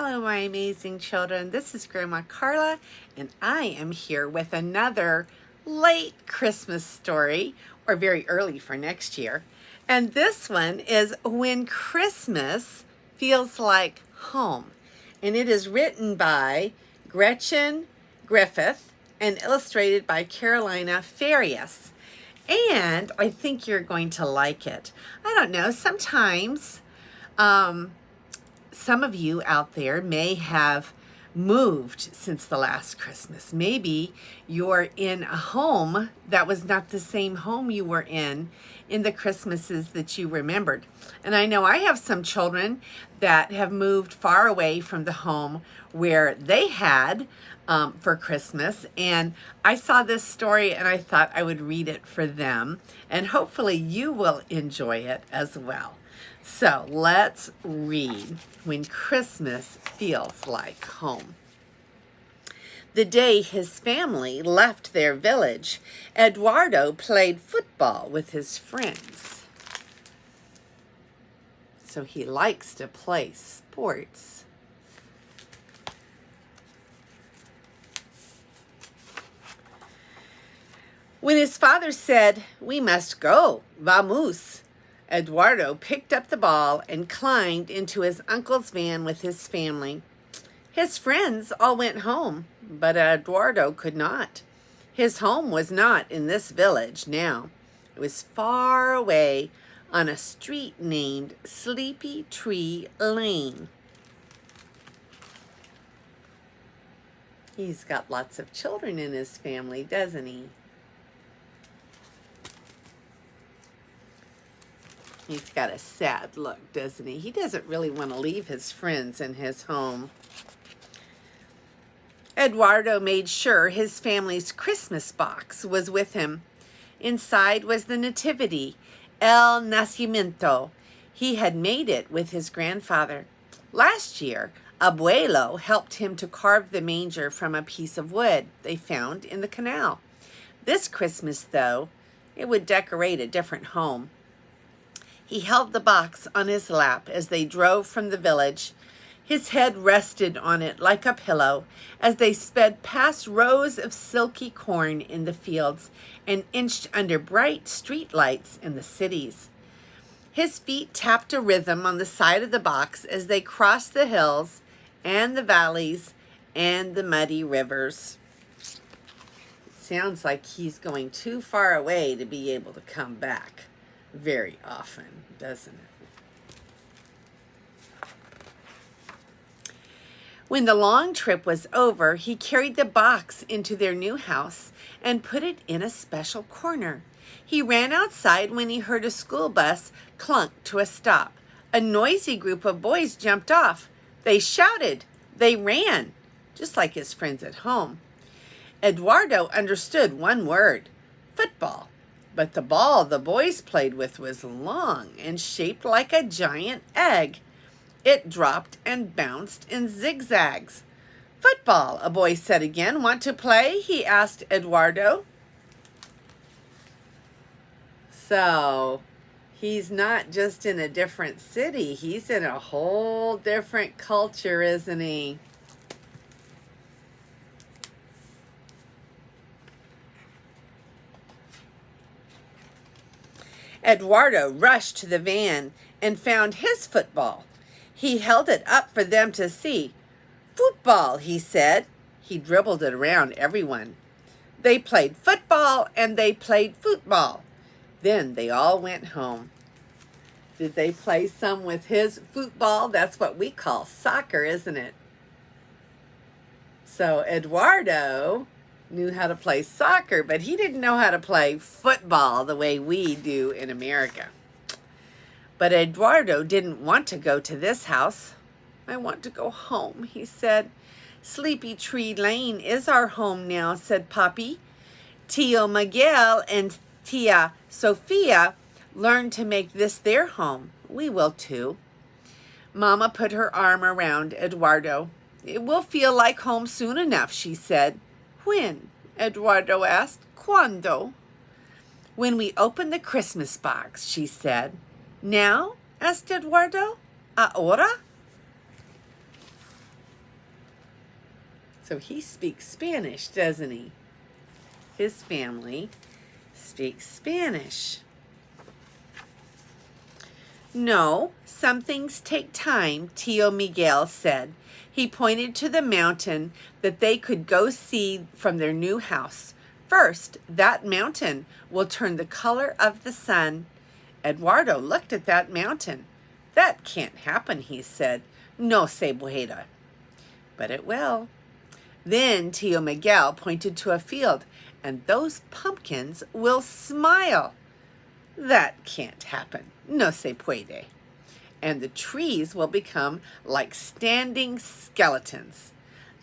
Hello, my amazing children. This is Grandma Carla, and I am here with another late Christmas story, or very early for next year. And this one is When Christmas Feels Like Home. And it is written by Gretchen, Griffith, and illustrated by Carolina Farias. And I think you're going to like it. I don't know, sometimes some of you out there may have moved since the last Christmas. Maybe you're in a home that was not the same home you were in the Christmases that you remembered. And I know I have some children that have moved far away from the home where they had for Christmas. And I saw this story and I thought I would read it for them. And hopefully you will enjoy it as well. So let's read When Christmas Feels Like Home. The day his family left their village, Eduardo played football with his friends. So he likes to play sports. When his father said, "We must go, vamos," Eduardo picked up the ball and climbed into his uncle's van with his family. His friends all went home, but Eduardo could not. His home was not in this village now. It was far away on a street named Sleepy Tree Lane. He's got lots of children in his family, doesn't he? He's got a sad look, doesn't he? He doesn't really want to leave his friends and his home. Eduardo made sure his family's Christmas box was with him. Inside was the Nativity, El Nacimiento. He had made it with his grandfather. Last year, Abuelo helped him to carve the manger from a piece of wood they found in the canal. This Christmas, though, it would decorate a different home. He held the box on his lap as they drove from the village. His head rested on it like a pillow as they sped past rows of silky corn in the fields and inched under bright street lights in the cities. His feet tapped a rhythm on the side of the box as they crossed the hills and the valleys and the muddy rivers. It sounds like he's going too far away to be able to come back very often, doesn't it? When the long trip was over, he carried the box into their new house and put it in a special corner. He ran outside when he heard a school bus clunk to a stop. A noisy group of boys jumped off. They shouted. They ran, just like his friends at home. Eduardo understood one word: football. But the ball the boys played with was long and shaped like a giant egg. It dropped and bounced in zigzags. "Football," a boy said again. "Want to play?" he asked Eduardo. So he's not just in a different city. He's in a whole different culture, isn't he? Eduardo rushed to the van and found his football. He held it up for them to see. "Football," he said. He dribbled it around everyone. They played football and they played football. Then they all went home. Did they play some with his football? That's what we call soccer, isn't it? So Eduardo knew how to play soccer, but he didn't know how to play football the way we do in America. But Eduardo didn't want to go to this house. "I want to go home," he said. "Sleepy Tree Lane is our home now," said Papi. "Tio Miguel and Tia Sophia learned to make this their home. We will too." Mama put her arm around Eduardo. "It will feel like home soon enough," she said. "When?" Eduardo asked. "Cuando?" "When we open the Christmas box," she said. "Now?" asked Eduardo. "Ahora?" So he speaks Spanish, doesn't he? His family speaks Spanish. No, some things take time, Tio Miguel said. He pointed to the mountain that they could go see from their new house. First, that mountain will turn the color of the sun. Eduardo looked at that mountain. That can't happen, he said. No se puede. But it will. Then Tio Miguel pointed to a field, and those pumpkins will smile. That can't happen. No se puede. And the trees will become like standing skeletons.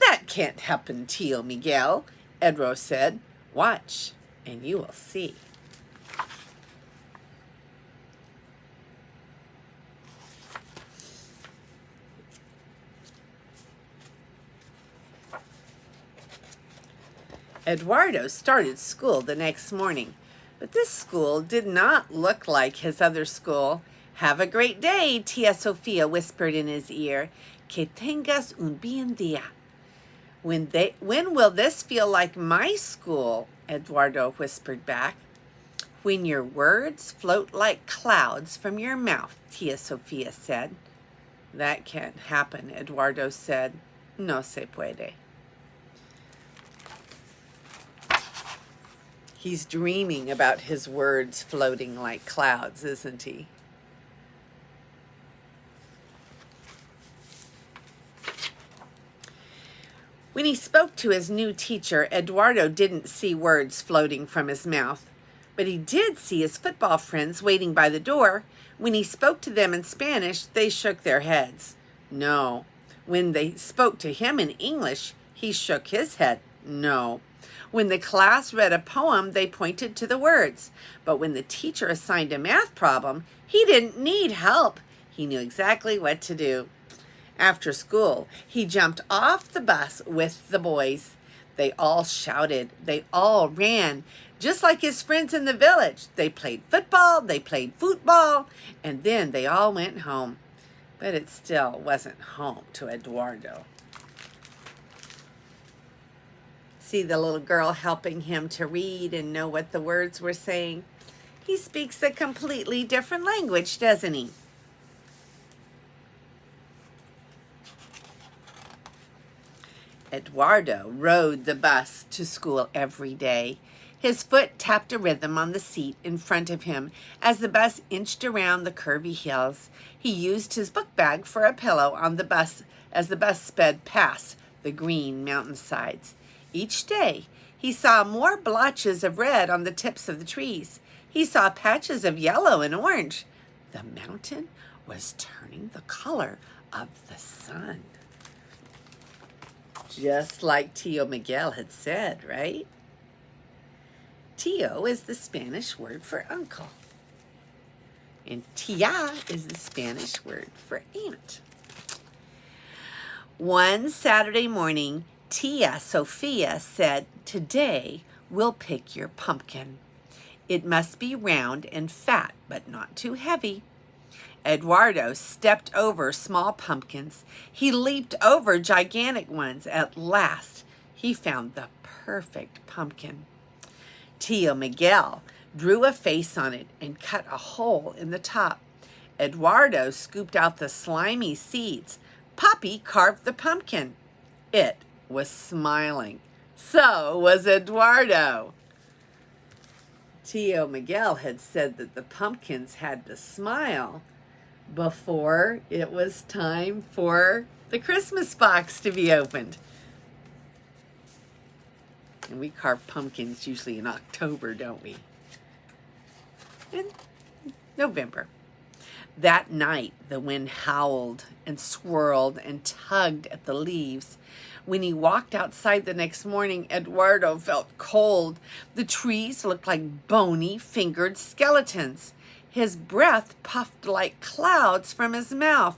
That can't happen, Tio Miguel, Eduardo said. Watch, and you will see. Eduardo started school the next morning, but this school did not look like his other school. Have a great day, Tia Sofia whispered in his ear. Que tengas un bien día. When will this feel like my school? Eduardo whispered back. When your words float like clouds from your mouth, Tia Sofia said. That can't happen, Eduardo said. No se puede. He's dreaming about his words floating like clouds, isn't he? When he spoke to his new teacher, Eduardo didn't see words floating from his mouth, but he did see his football friends waiting by the door. When he spoke to them in Spanish, they shook their heads. No. When they spoke to him in English, he shook his head. No. When the class read a poem, they pointed to the words. But when the teacher assigned a math problem, he didn't need help. He knew exactly what to do. After school, he jumped off the bus with the boys. They all shouted. They all ran, just like his friends in the village. They played football, and then they all went home. But it still wasn't home to Eduardo. See the little girl helping him to read and know what the words were saying? He speaks a completely different language, doesn't he? Eduardo rode the bus to school every day. His foot tapped a rhythm on the seat in front of him as the bus inched around the curvy hills. He used his book bag for a pillow on the bus as the bus sped past the green mountainsides. Each day, he saw more blotches of red on the tips of the trees. He saw patches of yellow and orange. The mountain was turning the color of the sun. Just like Tio Miguel had said, right? Tio is the Spanish word for uncle. And tia is the Spanish word for aunt. One Saturday morning, Tia Sofia said, "Today we'll pick your pumpkin. It must be round and fat, but not too heavy." Eduardo stepped over small pumpkins. He leaped over gigantic ones. At last, he found the perfect pumpkin. Tio Miguel drew a face on it and cut a hole in the top. Eduardo scooped out the slimy seeds. Poppy carved the pumpkin. It was smiling. So was Eduardo. Tio Miguel had said that the pumpkins had to smile before it was time for the Christmas box to be opened. And we carve pumpkins usually in October, don't we? In November. That night, the wind howled and swirled and tugged at the leaves. When he walked outside the next morning, Eduardo felt cold. The trees looked like bony, fingered skeletons. His breath puffed like clouds from his mouth.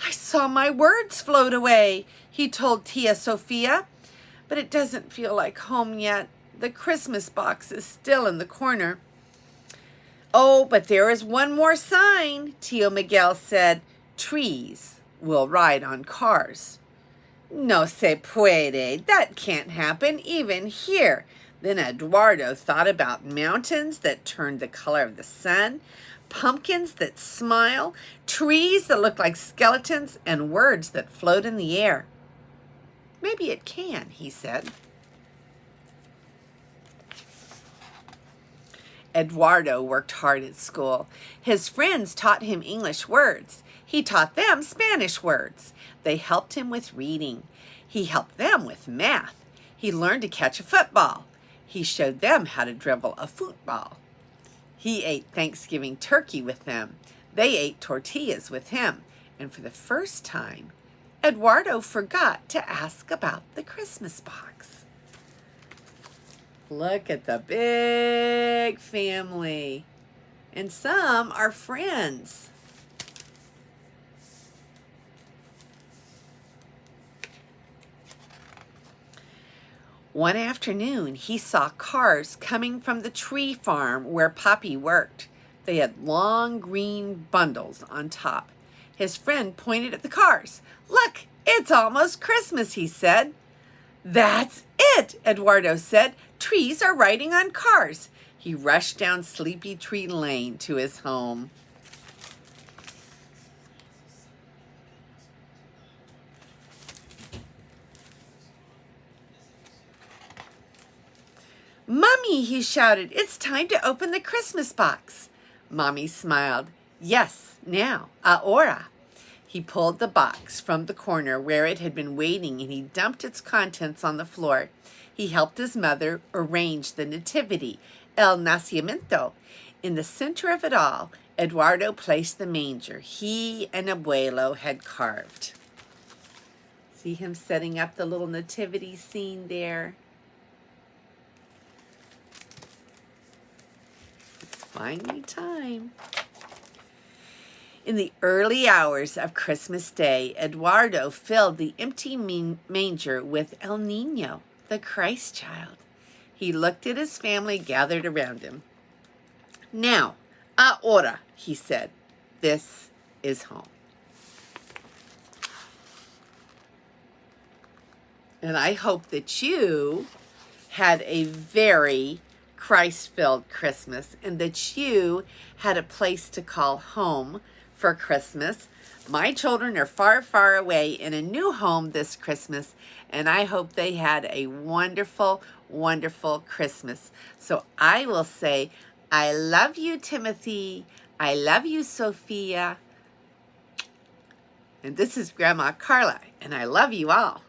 "I saw my words float away," he told Tia Sofia. "But it doesn't feel like home yet. The Christmas box is still in the corner." "Oh, but there is one more sign," Tio Miguel said. "Trees will ride on cars." No se puede. That can't happen even here. Then Eduardo thought about mountains that turned the color of the sun, pumpkins that smile, trees that look like skeletons, and words that float in the air. Maybe it can, he said. Eduardo worked hard at school. His friends taught him English words. He taught them Spanish words. They helped him with reading. He helped them with math. He learned to catch a football. He showed them how to dribble a football. He ate Thanksgiving turkey with them. They ate tortillas with him. And for the first time, Eduardo forgot to ask about the Christmas box. Look at the big family. And some are friends. One afternoon, he saw cars coming from the tree farm where Poppy worked. They had long green bundles on top. His friend pointed at the cars. "Look, it's almost Christmas," he said. "That's it," Eduardo said. "Trees are riding on cars." He rushed down Sleepy Tree Lane to his home. "Mommy," he shouted, "it's time to open the Christmas box." Mommy smiled. "Yes, now, ahora." He pulled the box from the corner where it had been waiting and he dumped its contents on the floor. He helped his mother arrange the nativity, el nacimiento. In the center of it all, Eduardo placed the manger he and Abuelo had carved. See him setting up the little nativity scene there? It's finally time. In the early hours of Christmas Day, Eduardo filled the empty manger with El Niño, the Christ child. He looked at his family gathered around him. "Now, ahora," he said, "this is home." And I hope that you had a very Christ-filled Christmas and that you had a place to call home for Christmas. My children are far, far away in a new home this Christmas, and I hope they had a wonderful, wonderful Christmas. So I will say, I love you, Timothy. I love you, Sophia. And this is Grandma Carla, and I love you all.